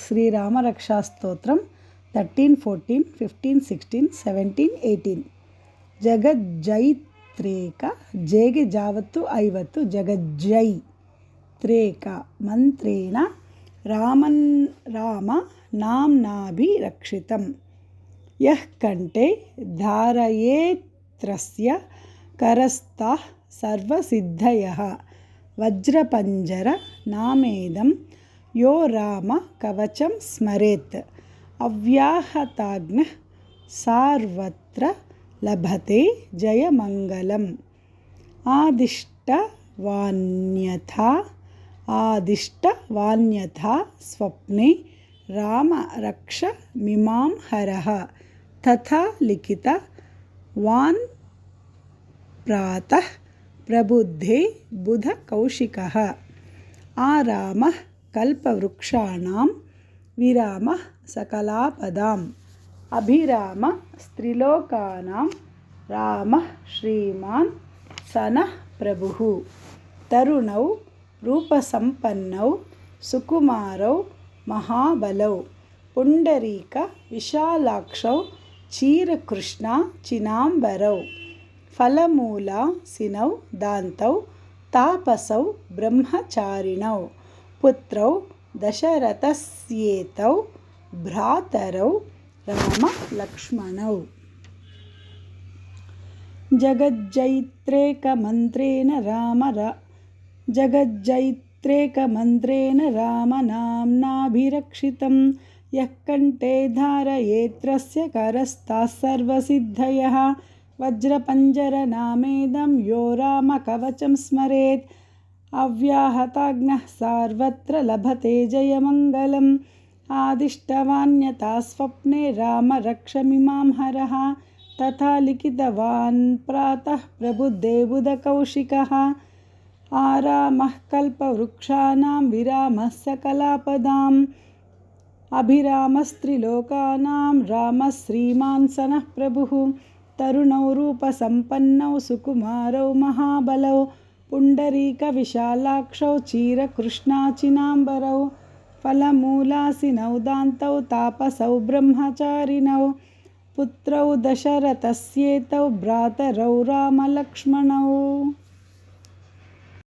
శ్రీరామరక్షాస్తోత్రం 13, 14, 15, 16, 17, 18. జగజ్జైత్రేక జేగి జావత్తు ఐవత్తు జగజ్జైత్రేక మంత్రేణ రామ నామ్నాభిరక్షితం యః కంఠే ధారయేత్రస్య కరస్థః సర్వసిద్ధయః వజ్రపంజర నామేదం యో రామ కవచం స్మరేత్ అవ్యాహతాగ్నిః సార్వత్ర లభతే జయమంగళం. ఆదిష్టవాన్యథా స్వప్నే రామ రక్ష మిమాం హరః తథా లిఖిత వాన్ ప్రాతః ప్రబుద్ధే బుధ కౌశికః. ఆరామః కల్పవృక్షాణాం విరామః సకలాపదాం అభిరామ స్త్రిలోకానాం రామః శ్రీమాన్ సనః ప్రభుః. తరుణౌ రూపసంపన్నౌ సుకుమారౌ మహాబలౌ పుండరీక విశాలాక్షౌ చీరకృష్ణా చినాంబరౌ ఫలమూలాసినౌ దాంతౌ తాపసౌ బ్రహ్మచారిణౌ పుత్రౌ దశరథస్యేతౌ భ్రాతరౌ రామ లక్ష్మణౌ. జగజ్జైత్రేకమంత్రేణ రామ నామ్నాభిరక్షితం యః కంఠే ధారయేత్రస్య కరస్థః సర్వసిద్ధయః వజ్రపంజరనామేదం యో రామ కవచం స్మరేత్ అవ్యాహతాగ్నిః సార్వత్ర లభతే జయమంగళం. ఆదిష్టవాన్యథా స్వప్నే రామ రక్ష మిమాం హరః తథా లిఖితవాన్ ప్రాతః ప్రబుద్ధే బుధకౌశికః. ఆరామః కల్పవృక్షాణాం విరామః సకలాపదాం అభిరామస్త్రిలోకానాం రామः శ్రీమాన్ సనః ప్రభుః. తరుణౌ రూపసంపన్నౌ సుకుమారౌ మహాబలౌ పుండరీక విశాలాక్షౌ చీరకృష్ణా చినాంబరౌ ఫలమూలాసినౌ దాంతౌ తాపసౌ బ్రహ్మచారిణౌ పుత్రౌ దశరథస్యేతౌ భ్రాతరౌ రామలక్ష్మణౌ.